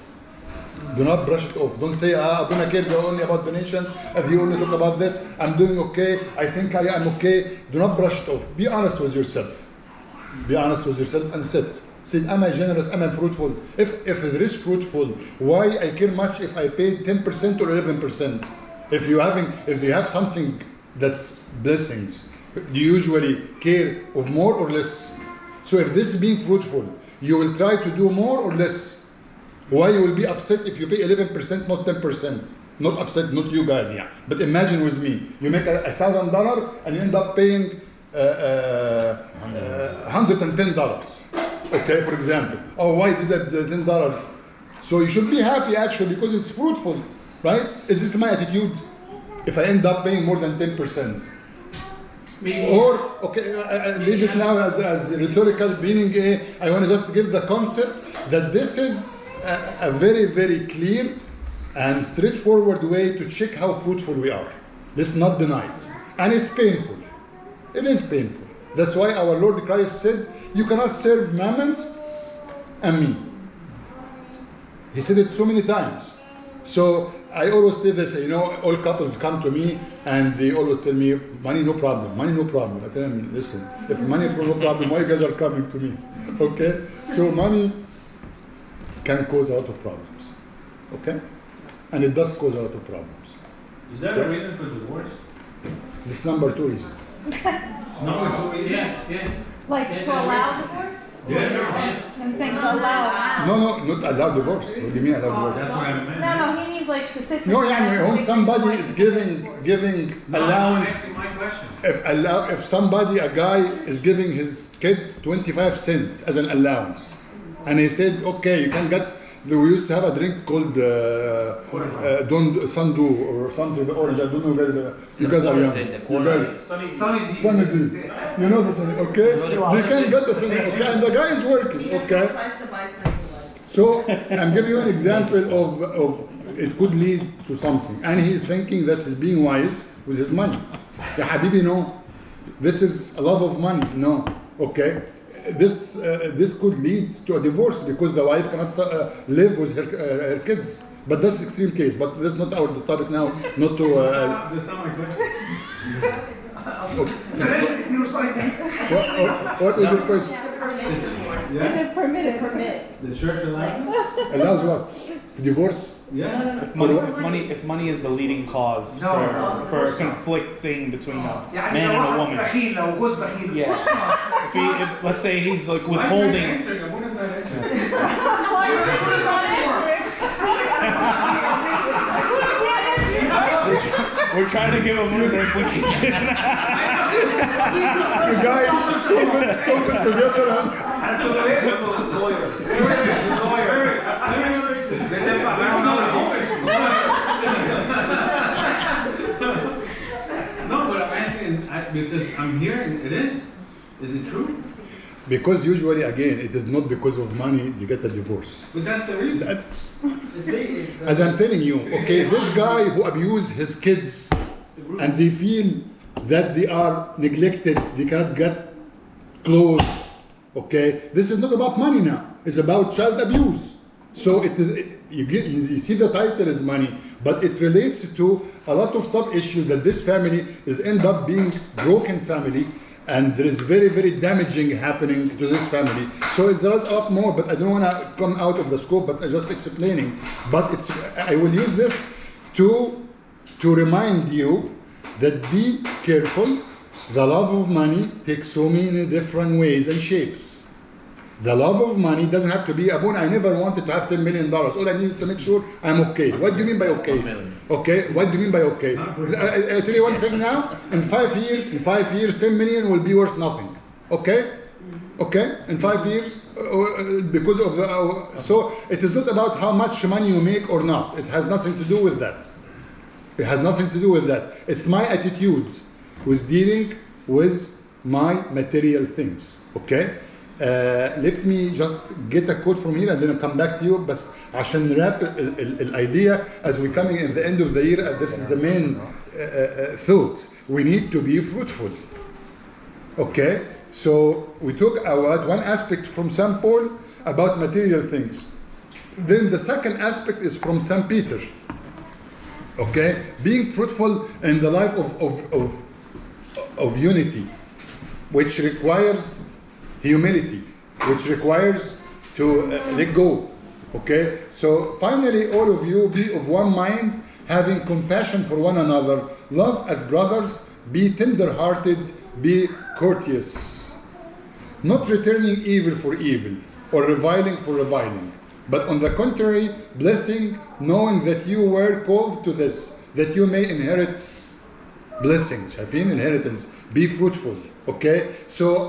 Do not brush it off. Don't say, Abuna cares only about donations, and you only talk about this, I'm doing okay, I think I am okay. Do not brush it off. Be honest with yourself. Be honest with yourself and sit. Say, am I generous, am I fruitful? If there is fruitful, why I care much if I pay 10% or 11%? If you have something that's blessings, do you usually care of more or less? So if this is being fruitful, you will try to do more or less. Why you will be upset if you pay 11%, not 10%? Not upset, not you guys, yeah. But imagine with me, you make $1,000 and you end up paying $110. Okay, for example. Oh, why did I the $10? So you should be happy actually because it's fruitful, right? Is this my attitude? If I end up paying more than 10%. Maybe. Or, okay, I leave it now as rhetorical, meaning I want to just give the concept that this is a very, very clear and straightforward way to check how fruitful we are. Let's not deny it. And it's painful. It is painful. That's why our Lord Christ said, you cannot serve mammons and me. He said it so many times. So I always say this, all couples come to me and they always tell me, money no problem, money no problem. I tell them, listen, if money no problem, why you guys are coming to me? Okay? So money can cause a lot of problems. Okay? And it does cause a lot of problems. Is that a reason for divorce? This is number 2 reason. Number 2 reason? Yeah. Like Yes, to allow divorce? Yes. I'm saying to allow. No, not allow divorce. What do you mean allow divorce? That's what I meant. No, he means like statistics. No, when somebody is giving allowance. I'm asking my question. If somebody, a guy is giving his kid 25 cents as an allowance, and he said, okay, you can get. We used to have a drink called Sandu or something, the orange. I don't know, you guys are young. Sunny D. You know the Sunny, okay? They can get the Sunny, okay? And the guy is working, okay? So I'm giving you an example of it could lead to something. And he's thinking that he's being wise with his money. Ya Habibi, no. This is a lot of money, no. Okay? This could lead to a divorce because the wife cannot live with her kids. But that's extreme case. But this is not our topic now. Not to. That's not my question. What was your question? Is it permitted? The church allows what? Divorce? Yeah. If money is the leading cause for a conflict thing between a man and a woman. Yeah. If let's say he's like withholding. We're trying to give him an implication. The guy so good together. No, but I'm asking because I'm hearing it is. Is it true? Because usually, again, it is not because of money you get a divorce. But that's the reason. As I'm telling you, okay, this guy who abused his kids and they feel that they are neglected, they cannot get clothes, okay? This is not about money now. It's about child abuse. So you see the title is money, but it relates to a lot of sub-issues that this family is end up being broken family, and there is very, very damaging happening to this family. So there's a lot more, but I don't want to come out of the scope, but I'm just explaining. But I will use this to remind you that be careful. The love of money takes so many different ways and shapes. The love of money doesn't have to be, Abuna, I never wanted to have $10 million. All I needed to make sure I'm okay. What do you mean by okay? Okay, what do you mean by okay? I tell you one thing now, in 5 years, 10 million will be worth nothing. Okay? Okay? In 5 years, because of so it is not about how much money you make or not. It has nothing to do with that. It has nothing to do with that. It's my attitude with dealing with my material things. Okay? Let me just get a quote from here and then I'll come back to you. But عشان nrap the idea as we're coming in the end of the year, this is the main thought. We need to be fruitful. Okay? So we took out one aspect from St. Paul about material things. Then the second aspect is from St. Peter. Okay? Being fruitful in the life of unity, which requires humility, which requires to let go. Okay? So finally, all of you be of one mind, having compassion for one another, love as brothers, be tender-hearted, be courteous, not returning evil for evil, or reviling for reviling, but on the contrary, blessing, knowing that you were called to this, that you may inherit blessings. شايفين inheritance, be fruitful. Okay? So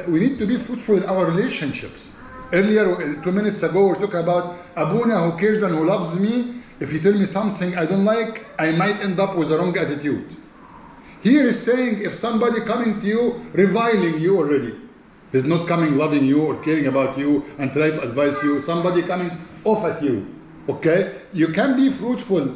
we need to be fruitful in our relationships. Earlier, 2 minutes ago, we talked about Abuna who cares and who loves me. If you tell me something I don't like, I might end up with a wrong attitude. Here is saying if somebody coming to you, reviling you already, he's not coming loving you or caring about you and try to advise you, somebody coming off at you. Okay? You can be fruitful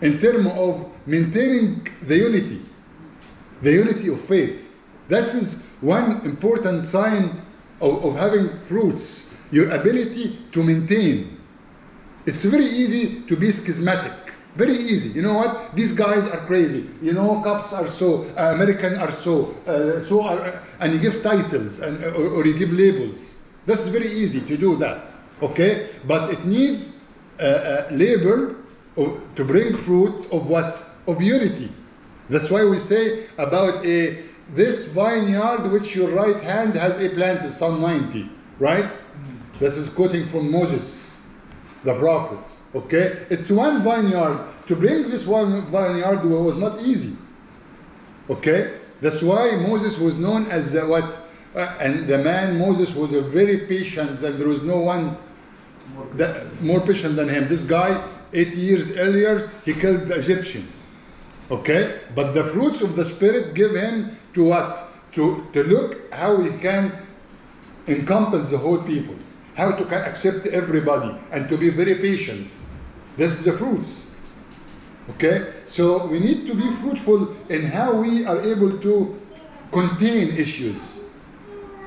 in terms of maintaining the unity of faith. This is one important sign of having fruits, your ability to maintain. It's very easy to be schismatic. Very easy. You know what? These guys are crazy. You know, cops are so, American are so, and you give titles or you give labels. That's very easy to do that. Okay? But it needs labor to bring fruit of what? Of unity. That's why we say about this vineyard which your right hand has planted, Psalm 90, right? This is quoting from Moses, the prophet. Okay? It's one vineyard. To bring this one vineyard was not easy. Okay? That's why Moses was known as and the man Moses was a very patient, and there was no one more patient than him. This guy, 8 years earlier, he killed the Egyptian. Okay? But the fruits of the Spirit give him to what? To look how he can encompass the whole people. How to can accept everybody and to be very patient. This is the fruits. Okay? So we need to be fruitful in how we are able to contain issues.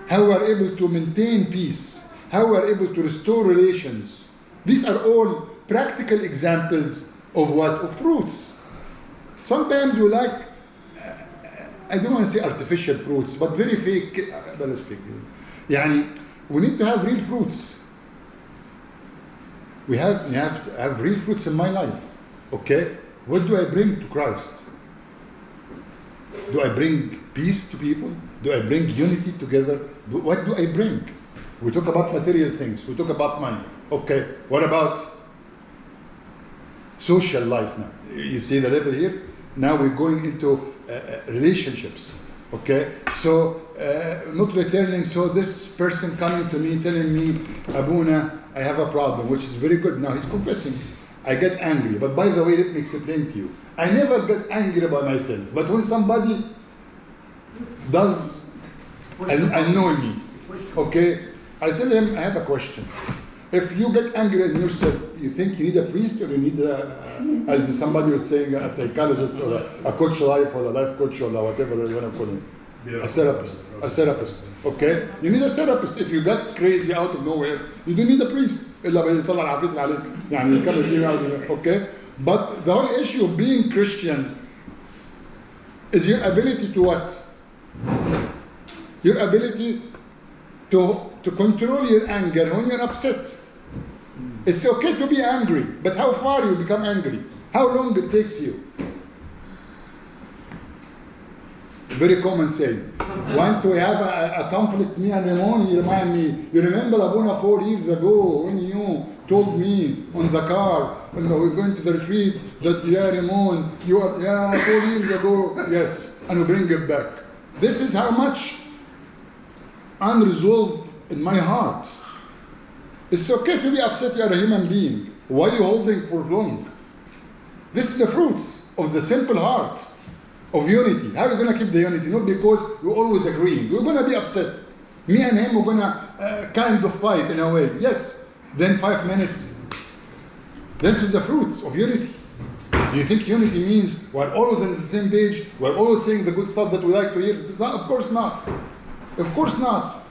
How we are able to maintain peace. How we are able to restore relations. These are all practical examples of what? Of fruits. Sometimes we like, I don't want to say artificial fruits, but very fake. يعني, we need to have real fruits. We have to have real fruits in my life. Okay? What do I bring to Christ? Do I bring peace to people? Do I bring unity together? What do I bring? We talk about material things. We talk about money. Okay. What about social life now? You see the level here? Now we're going into relationships. Okay? So, not returning. So this person coming to me, telling me, Abuna, I have a problem, which is very good. Now he's confessing. I get angry. But by the way, let me explain to you. I never get angry by myself. But when somebody does annoy me, okay, I tell him, I have a question. If you get angry in yourself, you think you need a priest or you need as somebody was saying, a psychologist or a coach life or a life coach or whatever you want to call him. A therapist, okay? You need a therapist. If you get crazy out of nowhere, you don't need a priest. Okay? But the whole issue of being Christian is your ability to what? Your ability to control your anger when you're upset. It's okay to be angry, but how far you become angry? How long it takes you? Very common saying. Once we have a conflict, me and Ramon, he remind me, you remember Abuna 4 years ago when you told me on the car when we were going to the retreat that, yeah, Ramon, you are, 4 years ago, yes, and we bring it back. This is how much unresolved in my heart. It's okay to be upset, you're a human being. Why are you holding for long? This is the fruits of the simple heart of unity. How are you going to keep the unity? Not because we're always agreeing. We're going to be upset. Me and him, we're going to kind of fight in a way. Yes. Then 5 minutes. This is the fruits of unity. Do you think unity means we're always on the same page, we're always saying the good stuff that we like to hear? It's not, of course not. Of course not.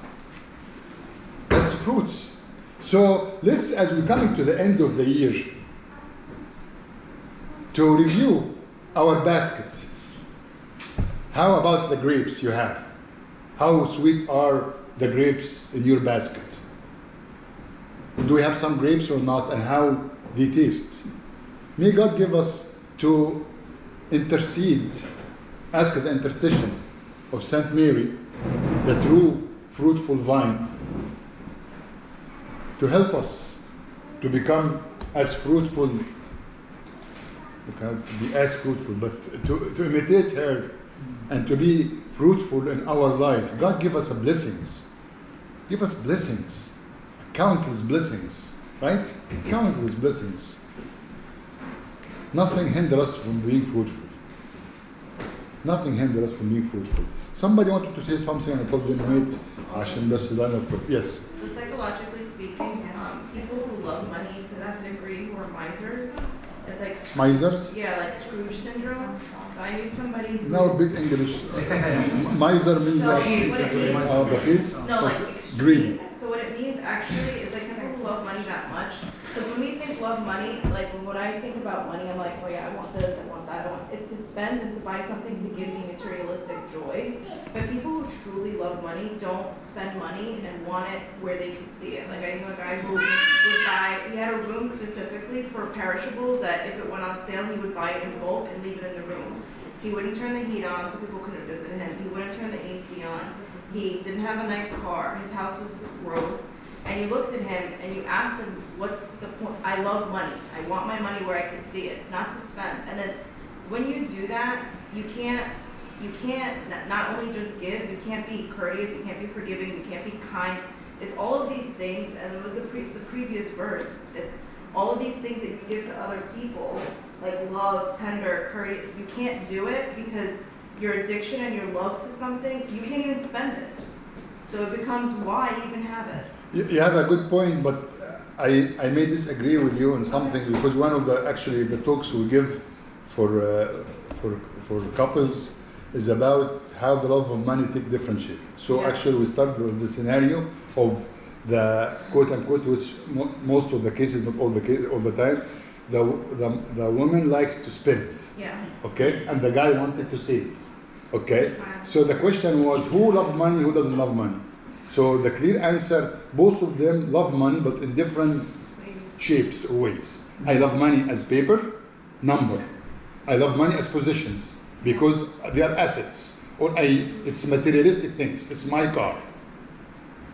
That's fruits. So let's, as we're coming to the end of the year, to review our basket. How about the grapes you have? How sweet are the grapes in your basket? Do we have some grapes or not, and how they taste? May God give us to intercede, ask the intercession of Saint Mary, the true fruitful vine, to help us to become as fruitful. We cannot be as fruitful, but to imitate her and to be fruitful in our life. God give us blessings. Give us blessings. Countless blessings. Right? Countless blessings. Nothing hinders us from being fruitful. Nothing hinders us from being fruitful. Somebody wanted to say something and I told them, wait, عشان بس ده yes. So psychologically speaking, people who love money to that degree who are misers, it's like misers? Yeah, like Scrooge syndrome. So I knew somebody who... No, big English. Miser means so like no, like extreme. Greed. So what it means actually is like people who love money that much. Because when we think love money, like when I think about money, I'm like, oh yeah, I want this, I want that, I want. It's to spend and to buy something to give me materialistic joy. But people who truly love money don't spend money and want it where they can see it. Like I knew a guy who would buy, he had a room specifically for perishables that if it went on sale, he would buy it in bulk and leave it in the room. He wouldn't turn the heat on so people couldn't visit him. He wouldn't turn the AC on. He didn't have a nice car. His house was gross. And you looked at him and you asked him, what's the point? I love money. I want my money where I can see it, not to spend. And then when you do that, you can't not only just give, you can't be courteous, you can't be forgiving, you can't be kind. It's all of these things, and it was the previous verse. It's all of these things that you give to other people, like love, tender, courteous. You can't do it because your addiction and your love to something, you can't even spend it. So it becomes why even have it. You have a good point, but I may disagree with you on something, because one of the talks we give for couples is about how the love of money take different shape. So actually we start with the scenario of the quote unquote, which most of the cases, not all the time, the woman likes to spend. Yeah. Okay, and the guy wanted to save. Okay, so the question was, who loves money, who doesn't love money? So the clear answer, both of them love money, but in different shapes or ways. I love money as paper, number. I love money as possessions, because they are assets, or it's materialistic things. It's my car.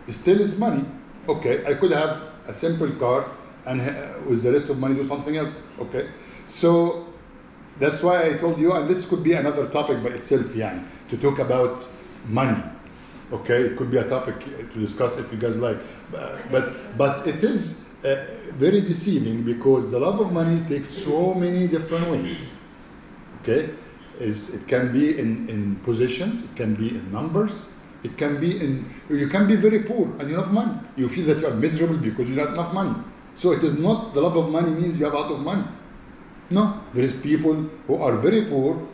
Still it's money. Okay, I could have a simple car and with the rest of money do something else. Okay, so that's why I told you, and this could be another topic by itself, yani, to talk about money. Okay, it could be a topic to discuss if you guys like, but it is very deceiving, because the love of money takes so many different ways. Okay, it can be in positions, it can be in numbers, it can be you can be very poor and you have money. You feel that you are miserable because you don't have enough money. So it is not the love of money means you have a lot of money. No, there is people who are very poor,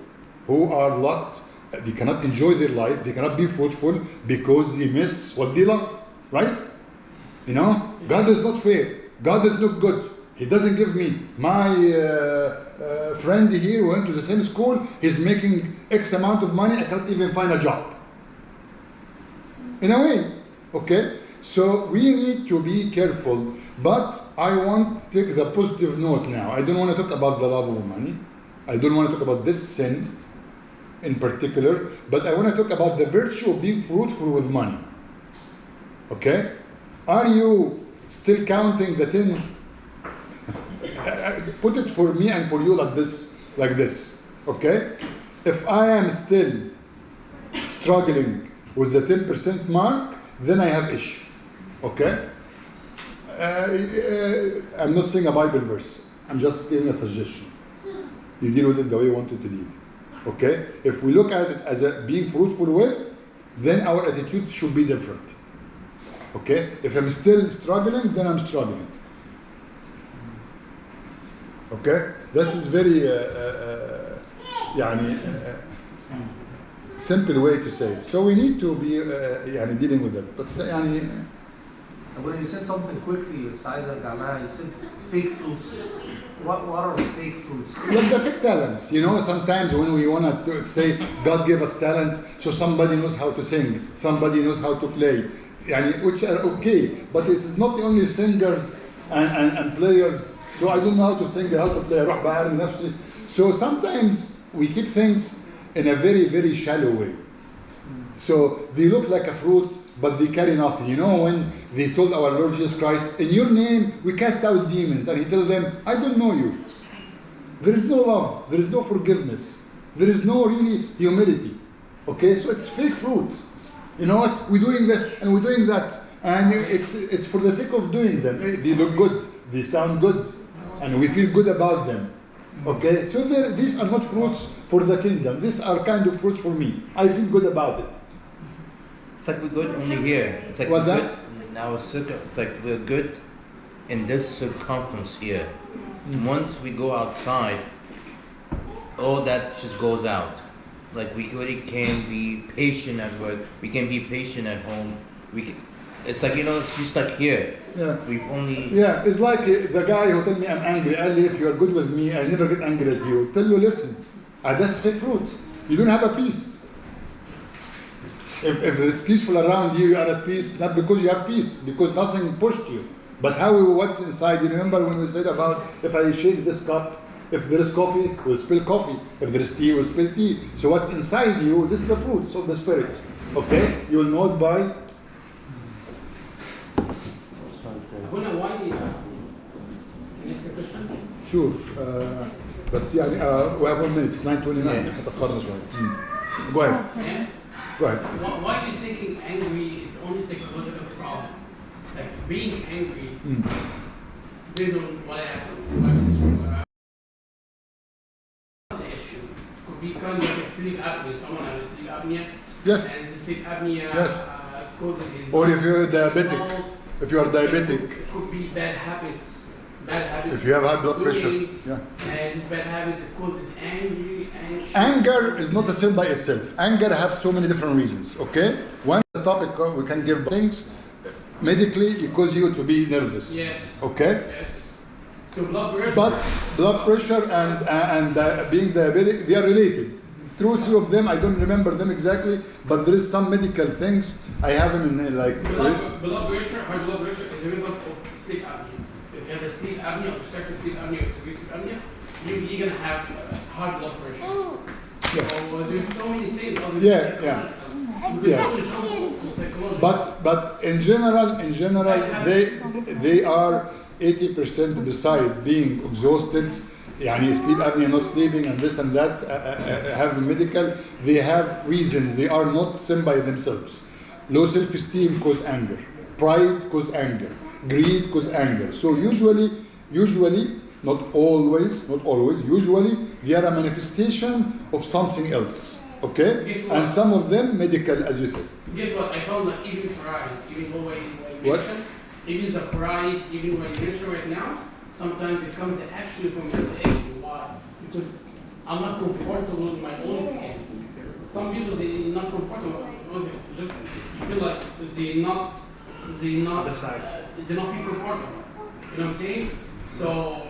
who are locked. They cannot enjoy their life. They cannot be fruitful because they miss what they love, right? You know, God is not fair. God is not good. He doesn't give me my friend here who went to the same school. He's making X amount of money. I cannot even find a job. In a way, okay. So we need to be careful. But I want to take the positive note now. I don't want to talk about the love of money. I don't want to talk about this sin in particular, but I want to talk about the virtue of being fruitful with money. Okay? Are you still counting the 10? Put it for me and for you like this. Okay? If I am still struggling with the 10% mark, then I have issue. Okay? I'm not saying a Bible verse. I'm just giving a suggestion. You deal with it the way you want it to deal. Okay? If we look at it as being fruitful with, then our attitude should be different. Okay? If I'm still struggling, then I'm struggling. Okay, this is very يعني simple way to say it. So we need to be يعني dealing with it. But يعني when you said something quickly with Sizer Gala, you said fake fruits. What are fake fruits? Like the fake talents. You know, sometimes when we want to say God gave us talent, so somebody knows how to sing, somebody knows how to play, يعني, which are okay, but it is not only singers and players. So I don't know how to sing, how to play. أروح بقى أرمي نفسي. So sometimes we keep things in a very, very shallow way. So they look like a fruit, but they carry nothing. You know, when they told our Lord Jesus Christ, in your name we cast out demons, and he told them, I don't know you. There is no love, there is no forgiveness, there is no really humility. Okay, so it's fake fruit. You know what? We're doing this and we're doing that, and it's for the sake of doing them. They look good, they sound good, and we feel good about them. Okay, so these are not fruits for the kingdom. These are kind of fruits for me. I feel good about it. It's like we're good only here. It's like what we're that? Good in our it's like we're good in this circumference here. Once we go outside, all that just goes out. Like we really can be patient at work. We can be patient at home. It's like, you know, it's just like here. Yeah. We've only. Yeah, it's like the guy who told me I'm angry. Ali, if you are good with me, I never get angry at you. Tell you, listen, that's fake fruit. You don't have a peace. If it's peaceful around you, you are at peace, not because you have peace, because nothing pushed you. But what's inside? You remember when we said about if I shake this cup, if there is coffee, we'll spill coffee. If there is tea, we'll spill tea. So what's inside you, this is the fruits of the Spirit. Okay? You will know it by. Why can I ask a question? Sure. But see, we have 1 minute. It's 9:29. Go ahead. Yes? Go ahead. Why are you thinking angry is only psychological problem? Like being angry, based on what happened, what's the issue? Could be kind of sleep apnea. Someone has sleep apnea. Yes. And the sleep apnea causes. Or if you're diabetic. If you are diabetic. It could be bad habits. Bad habits. If you have high blood pressure. Yeah. And these bad habits causes anxious. Anger is not a sin by itself. Anger has so many different reasons. Okay. One topic we can give things medically it causes you to be nervous. Yes. Okay. Yes. So blood pressure. But blood pressure and being diabetic, they are related. Through three of them, I don't remember them exactly, but there is some medical things. I have them in like. Blood pressure, high blood pressure is a result of sleep apnea. So if you have a sleep apnea, obstructive sleep apnea, or severe sleep apnea, you're gonna have high blood pressure. Yes. So there's so many things. Yeah. But in general, they are 80% beside being exhausted. يعني sleep apnea, not sleeping, and this and that, have medical. They have reasons. They are not sin by themselves. Low self-esteem cause anger. Pride cause anger. Greed cause anger. So usually, not always, usually they are a manifestation of something else. Okay? And some of them medical, as you said. Guess what? I found that even pride, even what you What? mentioned, even the pride, even what you mentioned right now, sometimes it comes actually from this issue. Why? Because I'm not comfortable in my own skin. Some people they're not comfortable. Just you feel like they're not feel comfortable. You know what I'm saying? So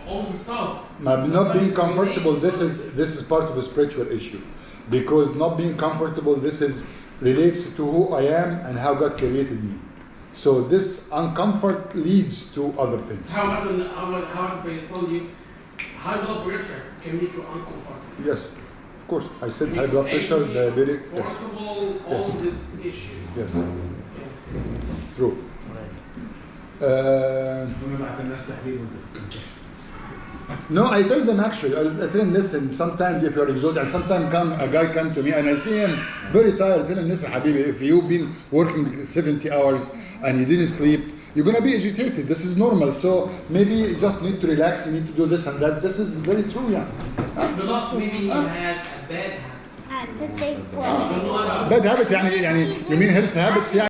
all the stuff. Not being comfortable. This is part of a spiritual issue, because not being comfortable. This relates to who I am and how God created me. So this uncomfort leads to other things. How about if I told you high blood pressure can make you uncomfortable? Yes, of course. I said high blood pressure, diabetic. Yes. All these issues. Yes. True. No, I tell them actually. I tell them, listen. Sometimes if you're exhausted, and sometimes a guy come to me and I see him very tired. I tell him, listen, Habibi, if you've been working 70 hours and you didn't sleep, you're gonna be agitated. This is normal. So maybe you just need to relax. You need to do this and that. This is very true, yeah. Plus maybe he had a bad habit. bad habit يعني you mean health habits يعني